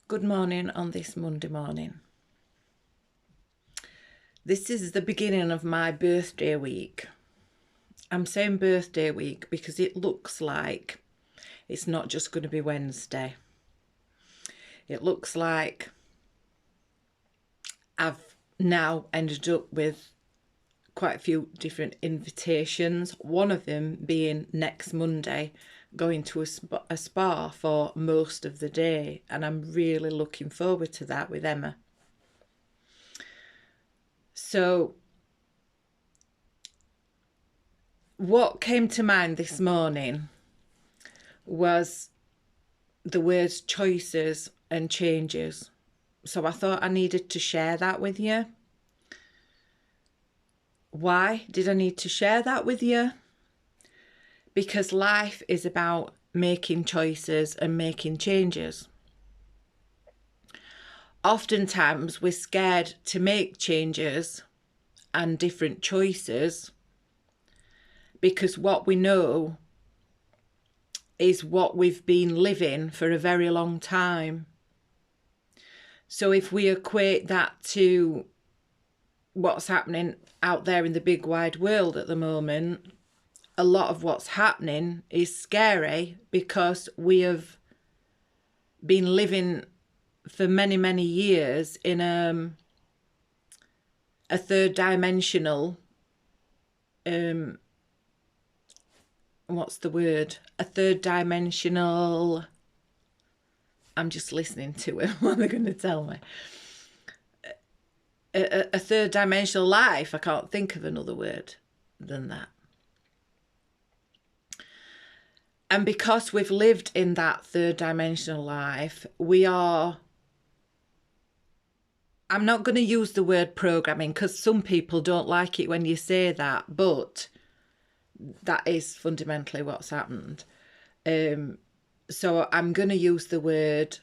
Good morning on this Monday morning. This is the beginning of my birthday week. I'm saying birthday week because it looks like it's not just going to be Wednesday. It looks like I've now ended up with quite a few different invitations, one of them being next Monday, going to a spa for most of the day, and I'm really looking forward to that with Emma. So what came to mind this morning was the words choices and changes. So I thought I needed to share that with you. Why did I need to share that with you? Because life is about making choices and making changes. Oftentimes we're scared to make changes and different choices because what we know is what we've been living for a very long time. So if we equate that to what's happening out there in the big wide world at the moment, a lot of what's happening is scary because we have been living for many, many years in a third dimensional, what's the word? A third dimensional, I'm just listening to it, what they're going to tell me. A third dimensional life. I can't think of another word than that. And because we've lived in that third dimensional life, I'm not going to use the word programming because some people don't like it when you say that, but that is fundamentally what's happened. So I'm going to use the word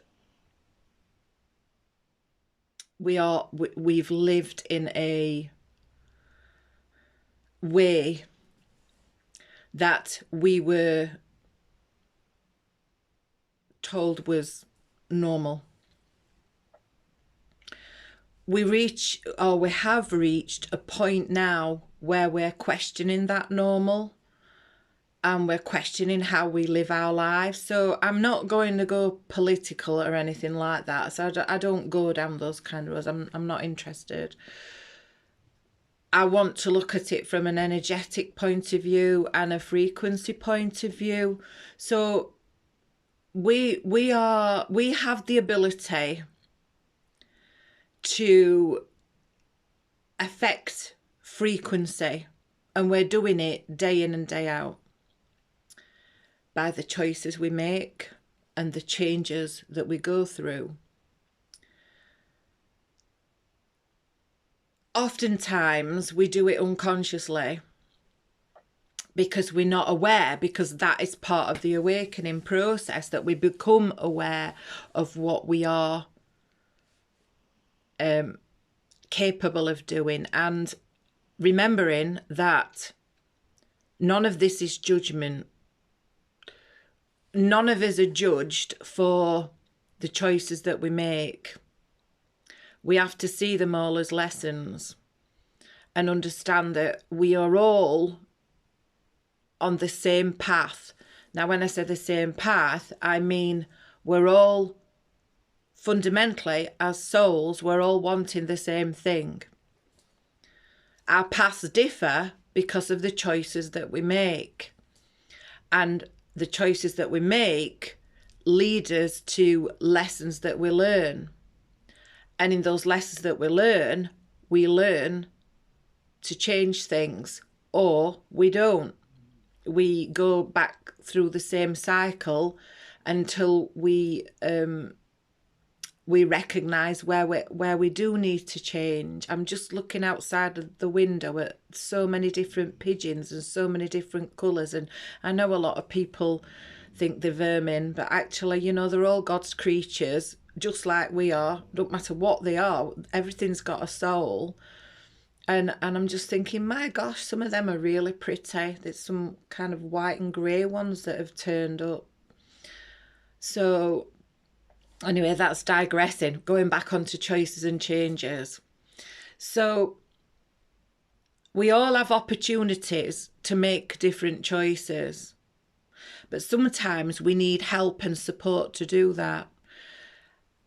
we've lived in a way that we were told was normal. We have reached a point now where we're questioning that normal and we're questioning how we live our lives. So I'm not going to go political or anything like that. So I don't go down those kind of roads. I'm not interested. I want to look at it from an energetic point of view and a frequency point of view. So we have the ability to affect frequency, and we're doing it day in and day out by the choices we make and the changes that we go through. Oftentimes we do it unconsciously because we're not aware, because that is part of the awakening process, that we become aware of what we are capable of doing, and remembering that none of this is judgment. None of us are judged for the choices that we make. We have to see them all as lessons and understand that we are all on the same path. Now, when I say the same path, I mean we're all fundamentally, as souls, we're all wanting the same thing. Our paths differ because of the choices that we make. And the choices that we make lead us to lessons that we learn. And in those lessons that we learn to change things, or we don't. We go back through the same cycle until we recognise where we do need to change. I'm just looking outside of the window at so many different pigeons and so many different colours, and I know a lot of people think they're vermin, but actually, you know, they're all God's creatures, just like we are. Don't matter what they are, everything's got a soul. And I'm just thinking, my gosh, some of them are really pretty. There's some kind of white and grey ones that have turned up. So Anyway, that's digressing, going back onto choices and changes. So we all have opportunities to make different choices, but sometimes we need help and support to do that.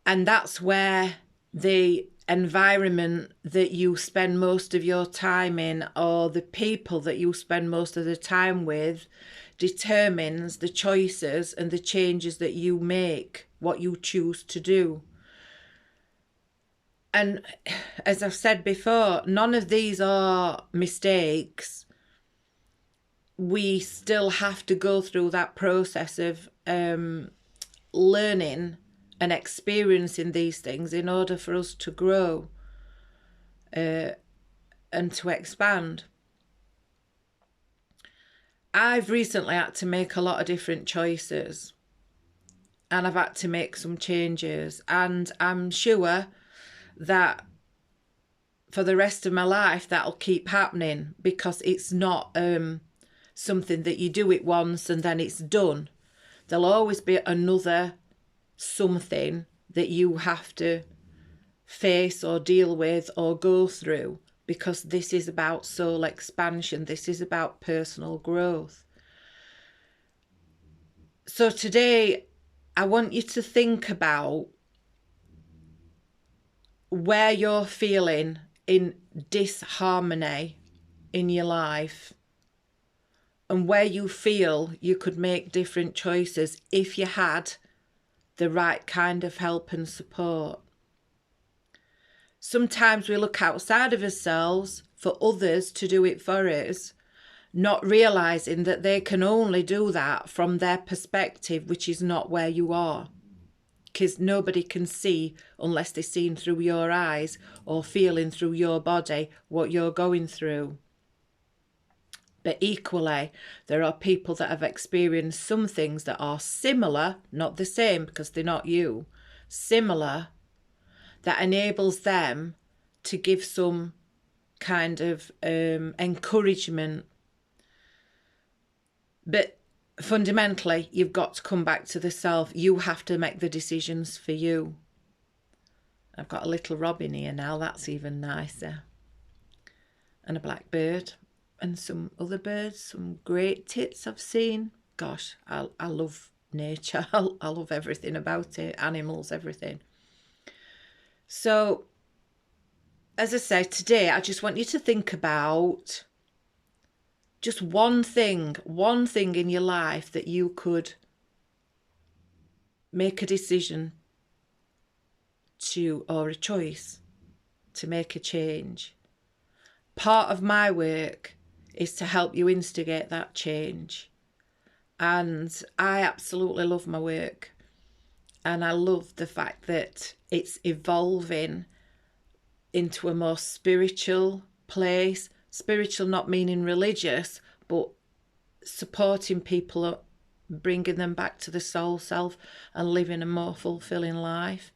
And that's where the environment that you spend most of your time in, or the people that you spend most of the time with, determines the choices and the changes that you make, what you choose to do. And as I've said before, none of these are mistakes. We still have to go through that process of learning and experiencing these things in order for us to grow and to expand. I've recently had to make a lot of different choices, and I've had to make some changes, and I'm sure that for the rest of my life that'll keep happening, because it's not something that you do it once and then it's done. There'll always be another something that you have to face or deal with or go through, because this is about soul expansion. This is about personal growth. So today I want you to think about where you're feeling in disharmony in your life, and where you feel you could make different choices if you had the right kind of help and support. Sometimes we look outside of ourselves for others to do it for us, not realizing that they can only do that from their perspective, which is not where you are. Because nobody can see unless they're seeing through your eyes or feeling through your body what you're going through. But equally, there are people that have experienced some things that are similar, not the same because they're not you, similar, that enables them to give some kind of encouragement. But fundamentally, you've got to come back to the self. You have to make the decisions for you. I've got a little robin here now, that's even nicer. And a blackbird. And some other birds, some great tits I've seen. Gosh, I love nature. I love everything about it, animals, everything. So, as I say, today I just want you to think about just one thing in your life that you could make a decision to, or a choice to make a change. Part of my work is to help you instigate that change. And I absolutely love my work. And I love the fact that it's evolving into a more spiritual place. Spiritual not meaning religious, but supporting people, bringing them back to the soul self and living a more fulfilling life.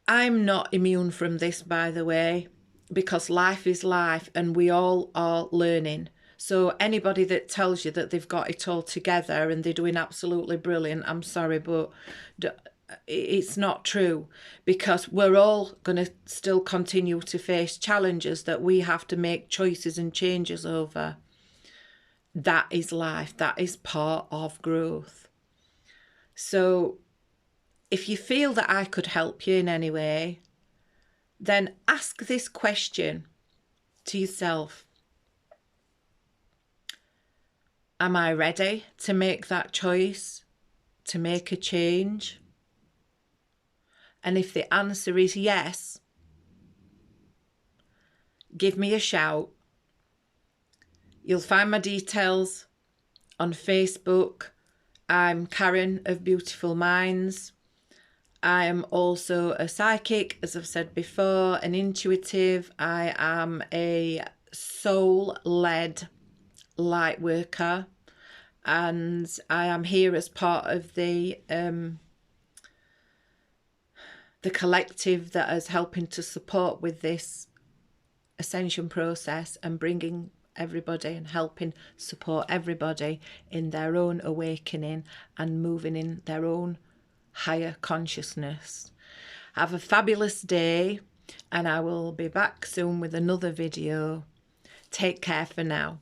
I'm not immune from this, by the way, because life is life and we all are learning. So anybody that tells you that they've got it all together and they're doing absolutely brilliant, I'm sorry, but it's not true, because we're all going to still continue to face challenges that we have to make choices and changes over. That is life. That is part of growth. So if you feel that I could help you in any way, then ask this question to yourself. Am I ready to make that choice, to make a change? And if the answer is yes, give me a shout. You'll find my details on Facebook. I'm Karen of Beautiful Minds. I am also a psychic, as I've said before, an intuitive. I am a soul-led light worker, and I am here as part of the collective that is helping to support with this ascension process and bringing everybody and helping support everybody in their own awakening and moving in their own higher consciousness. Have a fabulous day, and I will be back soon with another video. Take care for now.